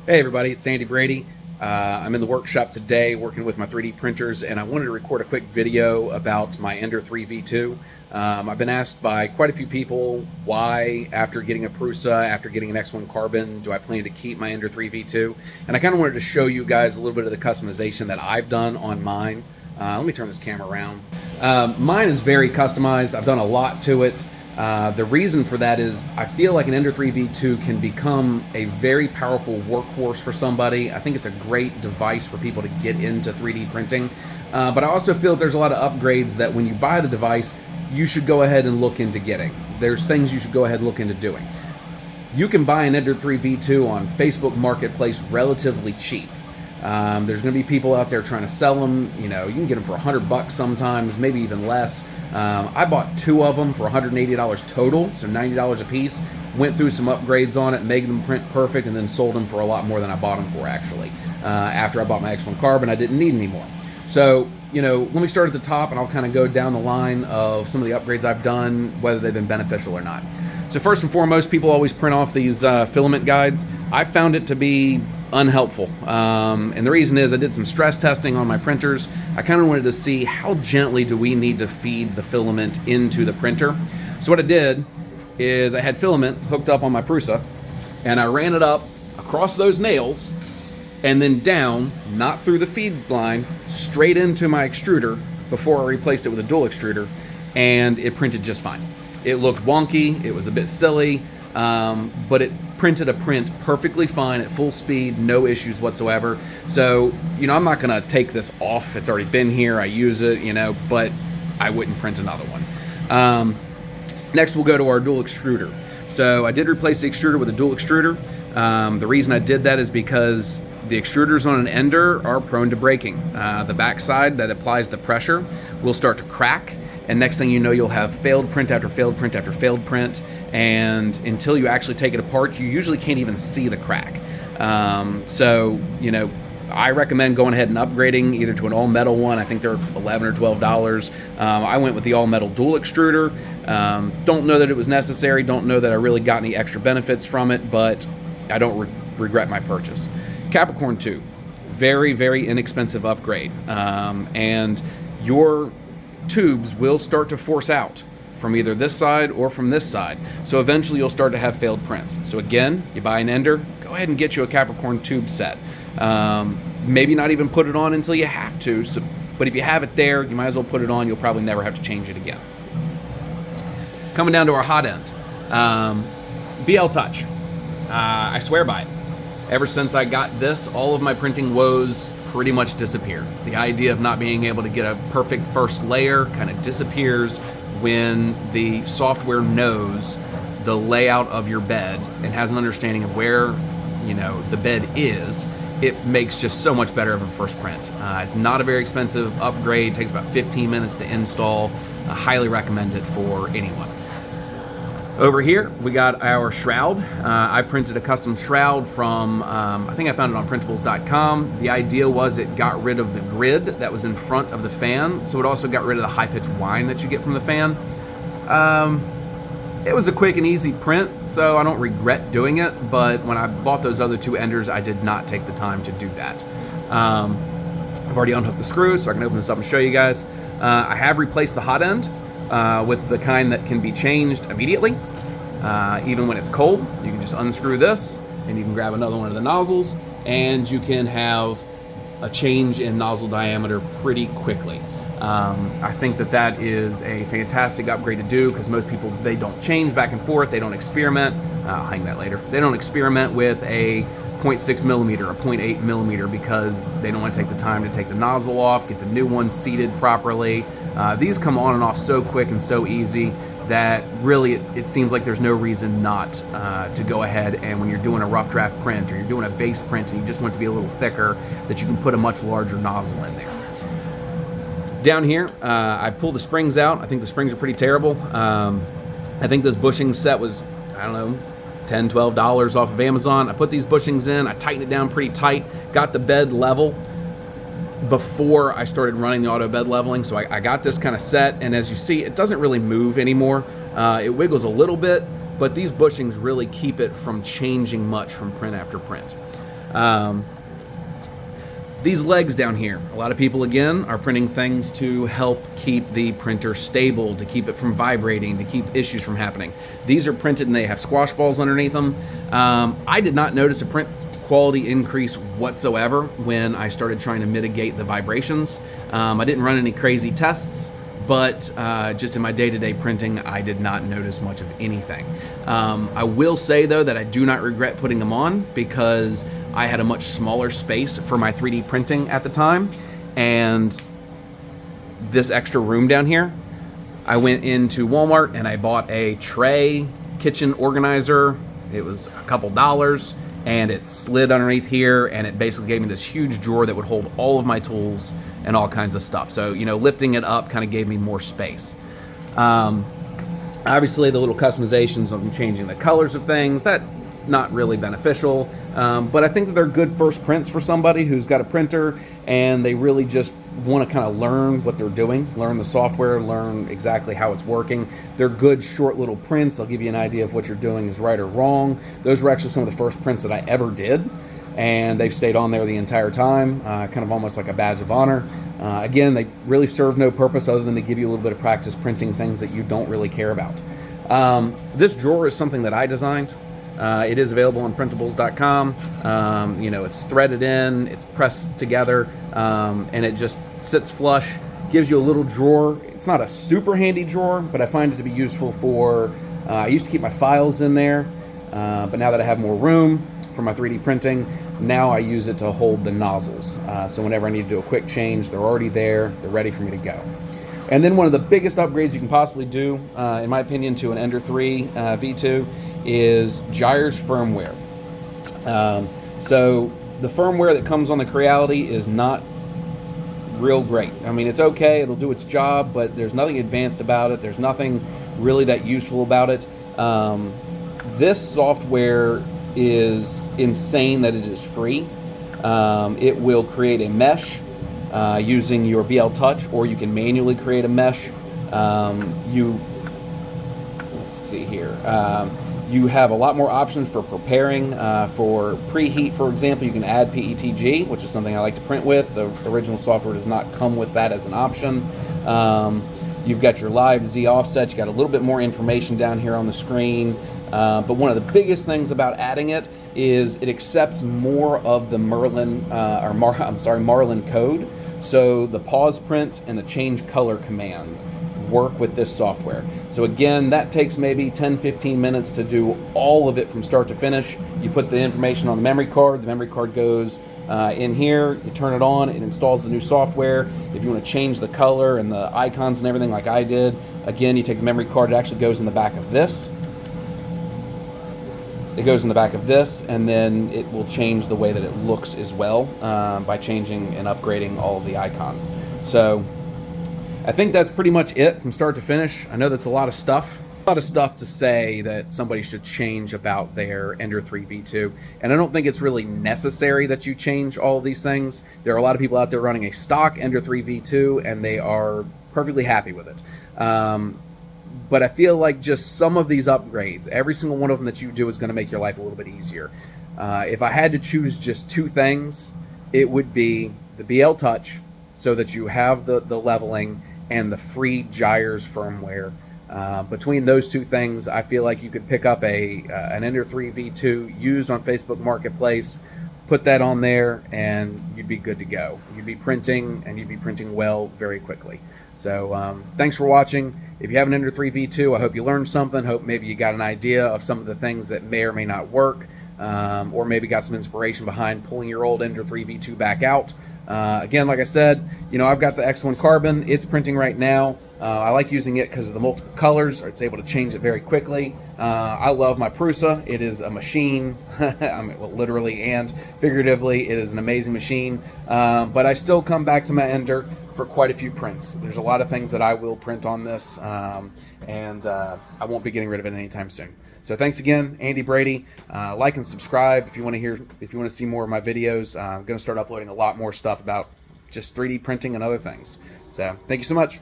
Hey everybody, it's Andy Brady. I'm in the workshop today working with my 3D printers, and I wanted to record a quick video about my Ender 3 V2. I've been asked by quite a few people why, after getting a Prusa, after getting an X1 Carbon, do I plan to keep my Ender 3 V2? And I kind of wanted to show you guys a little bit of the customization that I've done on mine. Let me turn this camera around. Mine is very customized. I've done a lot to it. The reason for that is I feel like an Ender 3 V2 can become a very powerful workhorse for somebody. I think it's a great device for people to get into 3D printing. But I also feel that there's a lot of upgrades that when you buy the device, you should go ahead and look into getting. There's things you should go ahead and look into doing. You can buy an Ender 3 V2 on Facebook Marketplace relatively cheap. There's going to be people out there trying to sell them. You know, you can get them for $100 sometimes, maybe even less. I bought two of them for $180 total, so $90 a piece. Went through some upgrades on it, made them print perfect, and then sold them for a lot more than I bought them for, actually. After I bought my X1 Carbon, I didn't need any more. So, you know, let me start at the top, and I'll kind of go down the line of some of the upgrades I've done, whether they've been beneficial or not. So first and foremost, people always print off these filament guides. I found it to be unhelpful. And the reason is I did some stress testing on my printers. I kind of wanted to see how gently do we need to feed the filament into the printer. So what I did is I had filament hooked up on my Prusa, and I ran it up across those nails and then down, not through the feed line, straight into my extruder before I replaced it with a dual extruder, and it printed just fine. It looked wonky, it was a bit silly, but it printed a print perfectly fine at full speed, no issues whatsoever. So, you know, I'm not gonna take this off. It's already been here, I use it, you know, but I wouldn't print another one. Next, we'll go to our dual extruder. So I did replace the extruder with a dual extruder. The reason I did that is because the extruders on an Ender are prone to breaking. The backside that applies the pressure will start to crack, and next thing you know, you'll have failed print after failed print after failed print, and until you actually take it apart, you usually can't even see the crack. So, you know, I recommend going ahead and upgrading either to an all-metal one. I think they're $11 or $12. I went with the all-metal dual extruder. Don't know that it was necessary, don't know that I really got any extra benefits from it, but I don't regret my purchase. Capricorn tube, very, very inexpensive upgrade. And your tubes will start to force out from either this side or from this side. So eventually you'll start to have failed prints. So again, you buy an Ender, go ahead and get you a Capricorn tube set. Maybe not even put it on until you have to, but if you have it there, you might as well put it on. You'll probably never have to change it again. Coming down to our hot end, BL Touch. I swear by it. Ever since I got this, all of my printing woes pretty much disappear. The idea of not being able to get a perfect first layer kind of disappears when the software knows the layout of your bed and has an understanding of where, you know, the bed is. It makes just so much better of a first print. It's not a very expensive upgrade. It takes about 15 minutes to install. I highly recommend it for anyone. Over here, we got our shroud. I printed a custom shroud from, I think I found it on printables.com. The idea was it got rid of the grid that was in front of the fan, so it also got rid of the high-pitched whine that you get from the fan. It was a quick and easy print, so I don't regret doing it, but when I bought those other two Enders, I did not take the time to do that. I've already unhooked the screws, so I can open this up and show you guys. I have replaced the hot end with the kind that can be changed immediately. Even when it's cold, you can just unscrew this, and you can grab another one of the nozzles, and you can have a change in nozzle diameter pretty quickly. I think that that is a fantastic upgrade to do because most people, they don't change back and forth, they don't experiment. I'll hang that later. They don't experiment with a 0.6 millimeter, a 0.8 millimeter because they don't want to take the time to take the nozzle off, get the new one seated properly. These come on and off so quick and so easy that really it seems like there's no reason not to go ahead and when you're doing a rough draft print or you're doing a vase print and you just want it to be a little thicker, that you can put a much larger nozzle in there. Down here, I pulled the springs out. I think the springs are pretty terrible. I think this bushing set was, I don't know, $10, $12 off of Amazon. I put these bushings in, I tightened it down pretty tight, got the bed level before I started running the auto bed leveling. So I got this kind of set, and as you see, it doesn't really move anymore. It wiggles a little bit, but these bushings really keep it from changing much from print after print. These legs down here, a lot of people, again, are printing things to help keep the printer stable, to keep it from vibrating, to keep issues from happening. These are printed and they have squash balls underneath them. I did not notice a print quality increase whatsoever when I started trying to mitigate the vibrations. I didn't run any crazy tests, but just in my day-to-day printing, I did not notice much of anything. I will say, though, that I do not regret putting them on because I had a much smaller space for my 3D printing at the time, and this extra room down here, I went into Walmart and I bought a tray kitchen organizer. It was a couple dollars, and it slid underneath here, and it basically gave me this huge drawer that would hold all of my tools and all kinds of stuff. So, you know, lifting it up kind of gave me more space. Obviously, the little customizations of changing the colors of things, that's not really beneficial, but I think that they're good first prints for somebody who's got a printer and they really just want to kind of learn what they're doing, learn the software, learn exactly how it's working. They're good short little prints. They'll give you an idea of what you're doing is right or wrong. Those were actually some of the first prints that I ever did, and they've stayed on there the entire time, kind of almost like a badge of honor. Again, they really serve no purpose other than to give you a little bit of practice printing things that you don't really care about. This drawer is something that I designed. It is available on printables.com. You know, it's threaded in, it's pressed together, and it just sits flush, gives you a little drawer. It's not a super handy drawer, but I find it to be useful for, I used to keep my files in there, but now that I have more room for my 3D printing, now I use it to hold the nozzles. So whenever I need to do a quick change, they're already there, they're ready for me to go. And then one of the biggest upgrades you can possibly do, in my opinion, to an Ender 3 V2 is Jyer's firmware. So the firmware that comes on the Creality is not real great. I mean, it's okay, it'll do its job, but there's nothing advanced about it. There's nothing really that useful about it. This software is insane that it is free. It will create a mesh using your BL Touch, or you can manually create a mesh. Let's see here. You have a lot more options for preparing. For preheat, for example, you can add PETG, which is something I like to print with. The original software does not come with that as an option. You've got your live Z offset. You got a little bit more information down here on the screen. But one of the biggest things about adding it is it accepts more of the Marlin code. So the pause print and the change color commands work with this software. So again, that takes maybe 10-15 minutes to do all of it from start to finish. You put the information on the memory card goes in here, you turn it on, it installs the new software. If you want to change the color and the icons and everything like I did, again, you take the memory card, it actually goes in the back of this. It goes in the back of this, and then it will change the way that it looks as well by changing and upgrading all of the icons. So I think that's pretty much it from start to finish. I know that's a lot of stuff. A lot of stuff to say that somebody should change about their Ender 3 V2, and I don't think it's really necessary that you change all of these things. There are a lot of people out there running a stock Ender 3 V2, and they are perfectly happy with it. But I feel like just some of these upgrades, every single one of them that you do is going to make your life a little bit easier. If I had to choose just two things, it would be the BL Touch, so that you have the leveling, and the free Jyer's firmware. Between those two things, I feel like you could pick up an Ender 3 V2 used on Facebook Marketplace, put that on there, and you'd be good to go. You'd be printing, and you'd be printing well very quickly. So thanks for watching. If you have an Ender 3 V2, I hope you learned something. Hope maybe you got an idea of some of the things that may or may not work, or maybe got some inspiration behind pulling your old Ender 3 V2 back out. Again, like I said, you know, I've got the X1 Carbon. It's printing right now. I like using it because of the multiple colors. It's able to change it very quickly. I love my Prusa. It is a machine. I mean, well, literally and figuratively, it is an amazing machine. But I still come back to my Ender for quite a few prints. There's a lot of things that I will print on this, and I won't be getting rid of it anytime soon. So thanks again, Andy Brady. Like and subscribe if you want to see more of my videos. I'm going to start uploading a lot more stuff about just 3D printing and other things. So thank you so much.